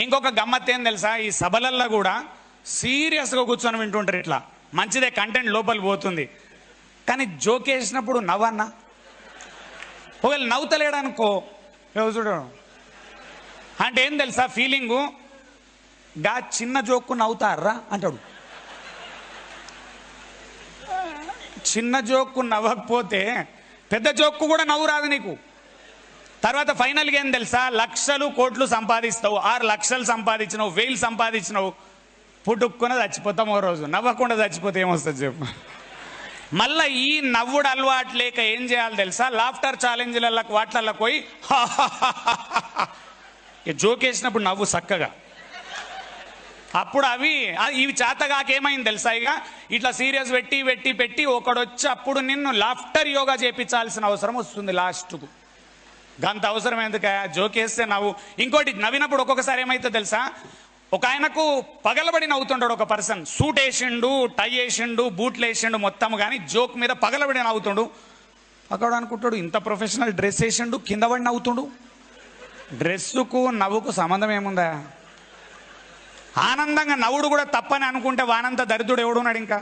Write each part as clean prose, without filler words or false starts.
ఇంకొక గమ్మత్ ఏం తెలుసా, ఈ సభలల్లో కూడా సీరియస్గా కూర్చొని వింటుంటారు. ఇట్లా మంచిదే, కంటెంట్ లోపలికి పోతుంది. కానీ జోక్ వేసినప్పుడు నవ్వన్నా, ఒకవేళ నవ్వుతలేడనుకో చూడు అంటే ఏం తెలుసా ఫీలింగు, గా చిన్న జోక్కు నవ్వుతారా అంటాడు. చిన్న జోక్కు నవ్వకపోతే పెద్ద జోక్కు కూడా నవ్వు రాదు నీకు. తర్వాత ఫైనల్గా ఏం తెలుసా, లక్షలు కోట్లు సంపాదిస్తావు, 6 లక్షలు సంపాదించినావు, 1000 సంపాదించినావు, పుట్టుక్కున చచ్చిపోతాం ఓ రోజు. నవ్వకుండా చచ్చిపోతే ఏమొస్తుంది చెప్పు. మళ్ళీ ఈ నవ్వుడు అలవాటు లేక ఏం చేయాలి తెలుసా, లాఫ్టర్ ఛాలెంజ్లకు వాటిల్లో పోయి జోక్ వేసినప్పుడు నవ్వు చక్కగా. అప్పుడు ఇవి చేతగాకేమైంది తెలుసా, ఇక ఇట్లా సీరియస్ పెట్టి ఒకడొచ్చి అప్పుడు నిన్ను లాఫ్టర్ యోగా చేయించాల్సిన అవసరం వస్తుంది లాస్ట్కు. గంత అవసరం ఎందుకు, జోక్ వేస్తే నవ్వు. ఇంకోటి నవ్వినప్పుడు ఒక్కొక్కసారి ఏమైతే తెలుసా, ఒక ఆయనకు పగలబడి నవ్వుతుంటాడు ఒక పర్సన్, సూట్ వేసిండు, టై వేసిండు, బూట్లు వేసిండు మొత్తం, కానీ జోక్ మీద పగలబడి నవ్వుతుండు. అక్కడ అనుకుంటాడు ఇంత ప్రొఫెషనల్ డ్రెస్ వేసిండు, కింద పడి నవ్వుతుండు. డ్రెస్సుకు నవ్వుకు సంబంధం ఏముందా? ఆనందంగా నవ్వుడు కూడా తప్పని అనుకుంటే వానంత దరిద్రుడు ఎవడున్నాడు? ఇంకా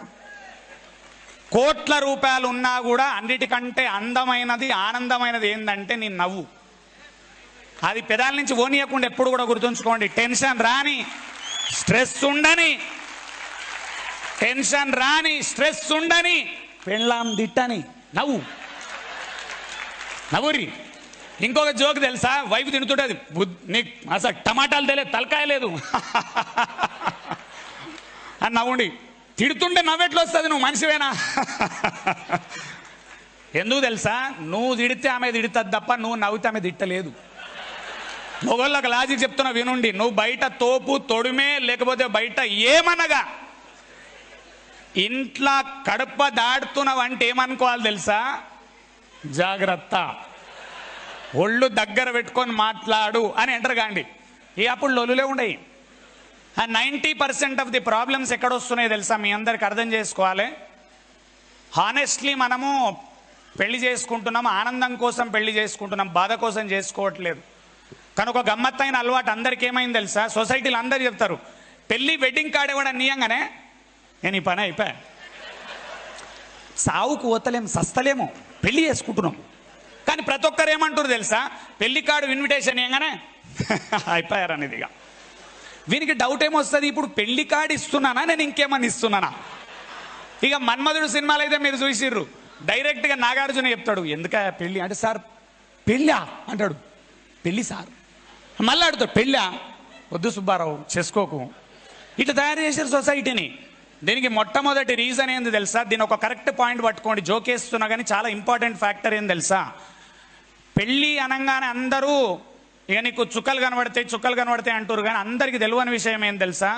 కోట్ల రూపాయలు ఉన్నా కూడా అన్నిటికంటే అందమైనది ఆనందమైనది ఏంటంటే నీ నవ్వు. అది పెదాల నుంచి ఓనియకుండా ఎప్పుడు కూడా గుర్తుంచుకోండి. టెన్షన్ రాని, స్ట్రెస్ ఉండని, టెన్షన్ రాని, స్ట్రెస్ ఉండని, పెళ్ళాం దిట్టని నవ్వు, నవ్వురి. ఇంకొక జోక్ తెలుసా, వైఫ్ తింటుంటుంది, నీకు అసలు టమాటాలు తెలియదు, తలకాయ లేదు అని నవ్వుండి. తిడుతుంటే నవ్వెట్లు వస్తుంది, నువ్వు మనిషివేనా? ఎందుకు తెలుసా, నువ్వు తిడితే ఆమె తిడుతుంది తప్ప నువ్వు నవ్వుతే ఆమె తిట్టలేదు. మొగోళ్ళకి లాజిక్ చెప్తున్నా వినుండి. నువ్వు బయట తోపు తొడిమే లేకపోతే బయట ఏమనగా ఇంట్లో కడప దాడుతున్నావు అంటే ఏమనుకోవాలి తెలుసా, జాగ్రత్త, ఒళ్ళు దగ్గర పెట్టుకొని మాట్లాడు అని ఎంటర్ కాండి. అప్పుడు లొలులే ఉండయి. 90% ఆఫ్ ది ప్రాబ్లమ్స్ ఎక్కడ వస్తున్నాయి తెలుసా, మీ అందరికి అర్థం చేసుకోవాలి. హానెస్ట్లీ మనము పెళ్లి చేసుకుంటున్నాం, ఆనందం కోసం పెళ్లి చేసుకుంటున్నాం, బాధ కోసం చేసుకోవట్లేదు. కానీ ఒక గమ్మత్తైన అలవాటు అందరికి ఏమైంది తెలుసా, సొసైటీలో అందరు చెప్తారు, పెళ్ళి వెడ్డింగ్ కార్డ్ ఇవ్వడం నీయంగానే నేను ఈ పని అయిపోయా, సావుకు పోతలేము, సస్తలేము, పెళ్లి చేసుకుంటున్నాం. కానీ ప్రతి ఒక్కరు ఏమంటారు తెలుసా, పెళ్లి కార్డు ఇన్విటేషన్ ఇవ్వగానే అయిపోయారనేది. ఇక వీనికి డౌట్ ఏమొస్తుంది, ఇప్పుడు పెళ్లి కార్డు ఇస్తున్నానా నేను ఇంకేమని ఇస్తున్నానా? ఇక మన్మధుడు సినిమాలు అయితే మీరు చూసిర్రు, డైరెక్ట్గా నాగార్జున చెప్తాడు, ఎందుక పెళ్ళి అంటే, సార్ పెళ్ళా అంటాడు, పెళ్ళి సార్. మళ్ళీ అడుగుతాడు, పెళ్ళా? వద్దు సుబ్బారావు చేసుకోకు. ఇట్లా తయారు చేశారు సొసైటీని. దీనికి మొట్టమొదటి రీజన్ ఏంది తెలుసా, దీని ఒక కరెక్ట్ పాయింట్ పట్టుకోండి, జోకేస్తున్నా కానీ చాలా ఇంపార్టెంట్ ఫ్యాక్టర్ ఏం తెలుసా, పెళ్ళి అనగానే అందరూ ఇక నీకు చుక్కలు కనబడతాయి అంటారు, కానీ అందరికీ తెలియని విషయం ఏం తెలుసా,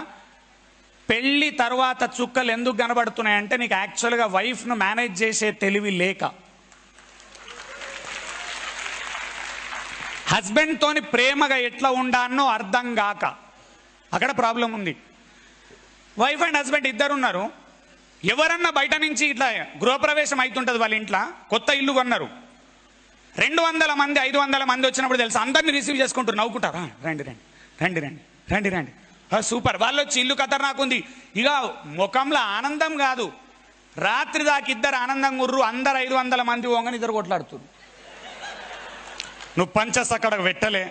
పెళ్ళి తర్వాత చుక్కలు ఎందుకు కనబడుతున్నాయంటే నీకు యాక్చువల్గా వైఫ్ను మేనేజ్ చేసే తెలివి లేక, హస్బెండ్తోని ప్రేమగా ఎట్లా ఉండానో అర్థం కాక, అక్కడ ప్రాబ్లం ఉంది. వైఫ్ అండ్ హస్బెండ్ ఇద్దరు ఉన్నారు, ఎవరన్నా బయట నుంచి ఇట్లా గృహప్రవేశం అవుతుంటుంది, వాళ్ళ ఇంట్లో కొత్త ఇల్లు కొన్నారు, 200 మంది 500 మంది వచ్చినప్పుడు తెలుసు అందరినీ రిసీవ్ చేసుకుంటారు, నవ్వుకుంటారు, రండి రండి రండి రండి రండి రండి, సూపర్. వాళ్ళు వచ్చి ఇల్లు ఖతర్నాకుంది, ఇక ముఖంలో ఆనందం కాదు, రాత్రి దాకా ఇద్దరు ఆనందంగా ఉర్రు, అందరు 500 మంది పోగానే ఇద్దరు కొట్లాడుతున్నారు. నువ్వు పంచస్ అక్కడ పెట్టలే,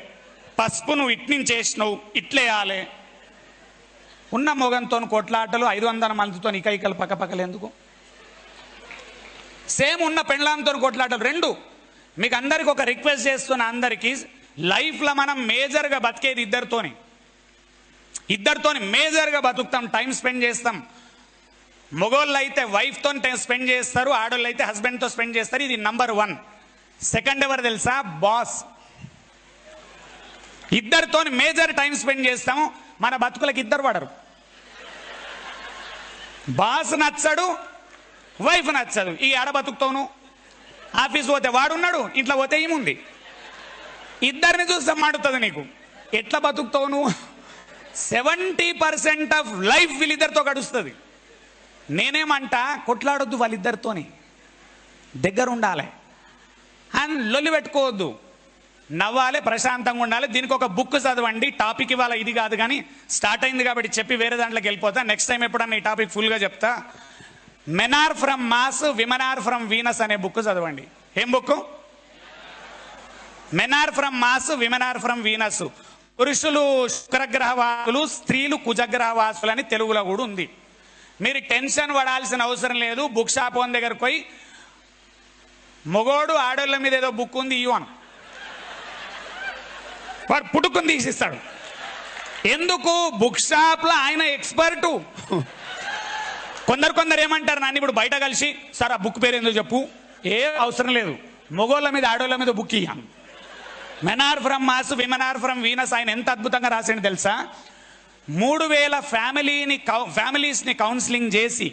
పసుపు నువ్వు ఇట్నుంచి వేసినావు, ఇట్లేయాలి. ఉన్న మొగంతో కొట్లాటలు, 500 మందితో ఇకైకలు పక్కపక్కలు ఎందుకు? సేమ్ ఉన్న పెండ్లాంతో కొట్లాటలు రెండు. మీకు అందరికి ఒక రిక్వెస్ట్ చేస్తున్నా, అందరికీ లైఫ్లో మనం మేజర్గా బతికేది ఇద్దరితోని మేజర్గా బతుకుతాం, టైం స్పెండ్ చేస్తాం. మొగోళ్ళు అయితే వైఫ్తో స్పెండ్ చేస్తారు, ఆడోళ్ళు అయితే హస్బెండ్తో స్పెండ్ చేస్తారు. ఇది నంబర్ 1. సెకండ్ ఎవరు తెలుసా, బాస్. ఇద్దరితో మేజర్ టైం స్పెండ్ చేస్తాము, మన బతుకులకు ఇద్దరు పడరు. బాస్ నచ్చడు, వైఫ్ నచ్చదు, ఈ ఆడ బతుకుతావును. ఆఫీస్ పోతే వాడున్నాడు, ఇంట్లో పోతే ఏముంది, ఇద్దరిని చూస్తే మాడుతుంది నీకు, ఎట్లా బతుకుతావు నువ్వు? 70% ఆఫ్ లైఫ్ వీళ్ళిద్దరితో గడుస్తుంది. నేనేమంటా, కొట్లాడొద్దు వాళ్ళిద్దరితోని, దగ్గర ఉండాలి, అండ్ లొల్లి పెట్టుకోవద్దు. నవ్వాలి, ప్రశాంతంగా ఉండాలి. దీనికి ఒక బుక్ చదవండి. టాపిక్ ఇవాళ ఇది కాదు, కానీ స్టార్ట్ అయింది కాబట్టి చెప్పి వేరే దాంట్లోకి వెళ్ళిపోతా. నెక్స్ట్ టైం ఎప్పుడన్నా ఈ టాపిక్ ఫుల్గా చెప్తా. Men are from mass, women are from Venus అనే బుక్ చదవండి. ఏం book? Men are from mass, women are from Venus. పురుషులు శుక్రగ్రహవాసులు, స్త్రీలు కుజగ్రహవాసులు అని తెలుగులో కూడా ఉంది. మీరు టెన్షన్ పడాల్సిన అవసరం లేదు. బుక్ షాప్ ఓన్ దగ్గరకు పోయి మొగోడు ఆడోళ్ళ మీద ఏదో బుక్ ఉంది ఇవ్వను, వాడు పుట్టుకుని తీసిస్తాడు. ఎందుకు? బుక్ షాప్లో ఆయన ఎక్స్పర్టు. కొందరు ఏమంటారు, నన్ను ఇప్పుడు బయట కలిసి సార్ ఆ బుక్ పేరు ఎందుకు చెప్పు, ఏ అవసరం లేదు, మొగోళ్ళ మీద ఆడోళ్ళ మీద బుక్ ఇయ్యాను. Men are from mass, women are from Venus. ఆయన ఎంత అద్భుతంగా రాసిండు తెలుసా? 3000 ఫ్యామిలీస్ని కౌన్సిలింగ్ చేసి,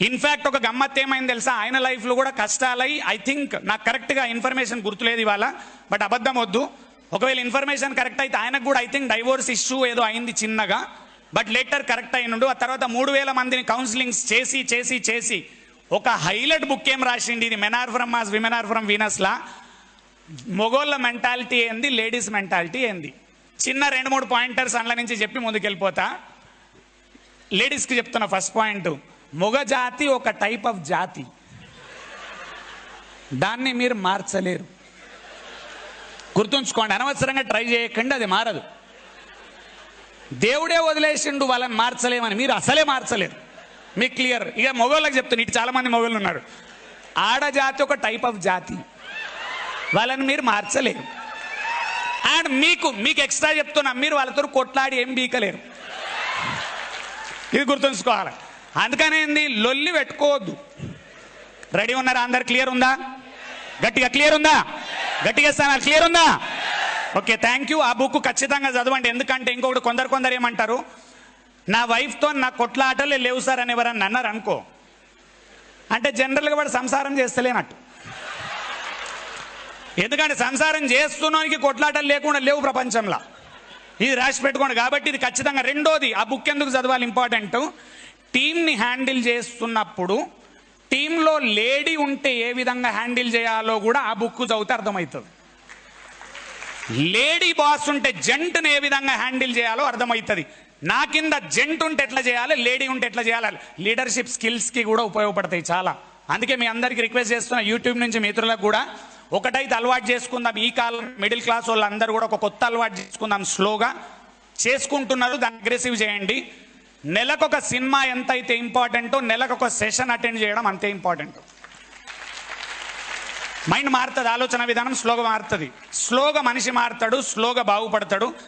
ఇన్ఫ్యాక్ట్ ఒక గమ్మత్ ఏమైంది తెలుసా? ఆయన లైఫ్లో కూడా కష్టాలై, ఐ థింక్ నాకు కరెక్ట్గా ఇన్ఫర్మేషన్ గుర్తులేదు ఇవాళ, బట్ అబద్ధం వద్దు, ఒకవేళ ఇన్ఫర్మేషన్ కరెక్ట్ అయితే ఆయనకు కూడా ఐ థింక్ డైవోర్స్ ఇష్యూ ఏదో అయింది చిన్నగా, బట్ లెటర్ కరెక్ట్ అయినుండు. ఆ తర్వాత 3000 మందిని కౌన్సిలింగ్స్ చేసి చేసి చేసి ఒక హైలైట్ బుక్ ఏం రాసిండి, ఇది men are from mass, women are from వీనస్లా మొగోళ్ళ మెంటాలిటీ ఏంది, లేడీస్ మెంటాలిటీ ఏంది. చిన్న 2-3 పాయింటర్స్ అందులో నుంచి చెప్పి ముందుకెళ్ళిపోతా. లేడీస్కి చెప్తున్న ఫస్ట్ పాయింట్, మొగ జాతి ఒక టైప్ ఆఫ్ జాతి, దాన్ని మీరు మార్చలేరు. గుర్తుంచుకోండి, అనవసరంగా ట్రై చేయకండి, అది మారదు. దేవుడే వదిలేసిండు వాళ్ళని మార్చలేమని, మీరు అసలే మార్చలేరు. మీకు క్లియర్. ఇక మొగోళ్ళకి చెప్తున్నా, ఇటు చాలా మంది మొగోళ్ళు ఉన్నారు. ఆడజాతి ఒక టైప్ ఆఫ్ జాతి, వాళ్ళని మీరు మార్చలేరు. అండ్ మీకు ఎక్స్ట్రా చెప్తున్నా, మీరు వాళ్ళతో కొట్లాడి ఏం బీకలేరు. ఇది గుర్తుంచుకోవాలి. అందుకనే ఏంది, లొల్లి పెట్టుకోవద్దు. రెడీ ఉన్నారా అందరు? క్లియర్ ఉందా? గట్టిగా క్లియర్ ఉందా? గట్టిగా ఇస్తాను, క్లియర్ ఉందా? Okay, thank you. ఆ బుక్ ఖచ్చితంగా చదవండి. ఎందుకంటే ఇంకొకటి కొందరు ఏమంటారు, నా వైఫ్తో నా కొట్లాటలే లేవు సార్ అని ఎవరన్నా అన్నారు అనుకో, అంటే జనరల్గా వాడు సంసారం చేస్తలేనట్టు. ఎందుకంటే సంసారం చేస్తున్నానికి కొట్లాటలు లేకుండా లేవు ప్రపంచంలో. ఇది రాసి పెట్టుకోండి. కాబట్టి ఇది ఖచ్చితంగా. రెండోది, ఆ బుక్ ఎందుకు చదవాలి ఇంపార్టెంట్, టీంని హ్యాండిల్ చేస్తున్నప్పుడు టీంలో లేడీ ఉంటే ఏ విధంగా హ్యాండిల్ చేయాలో కూడా ఆ బుక్ చదివితే అర్థమవుతుంది. లేడీ బాస్ ఉంటే జెంట్ని ఏ విధంగా హ్యాండిల్ చేయాలో అర్థమవుతుంది. నా కింద జెంట్ ఉంటే ఎట్లా చేయాలి, లేడీ ఉంటే ఎట్లా చేయాలి, లీడర్షిప్ స్కిల్స్కి కూడా ఉపయోగపడతాయి చాలా. అందుకే మీ అందరికీ రిక్వెస్ట్ చేస్తున్నా, యూట్యూబ్ నుంచి మిత్రులకు కూడా ఒకటైతే అలవాటు చేసుకుందాం. ఈ కాలం మిడిల్ క్లాస్ వాళ్ళందరూ కూడా ఒక కొత్త అలవాటు చేసుకుందాం. స్లోగా చేసుకుంటున్నారు, దాన్ని అగ్రెసివ్ చేయండి. నెలకొక సినిమా ఎంతైతే ఇంపార్టెంటో నెలకొక సెషన్ అటెండ్ చేయడం అంతే ఇంపార్టెంట్. మైండ్ మారుతుంది, ఆలోచన విధానం స్లోగా మారుతుంది. స్లోగా మనిషి మారుతాడు, స్లోగా బాగుపడతాడు.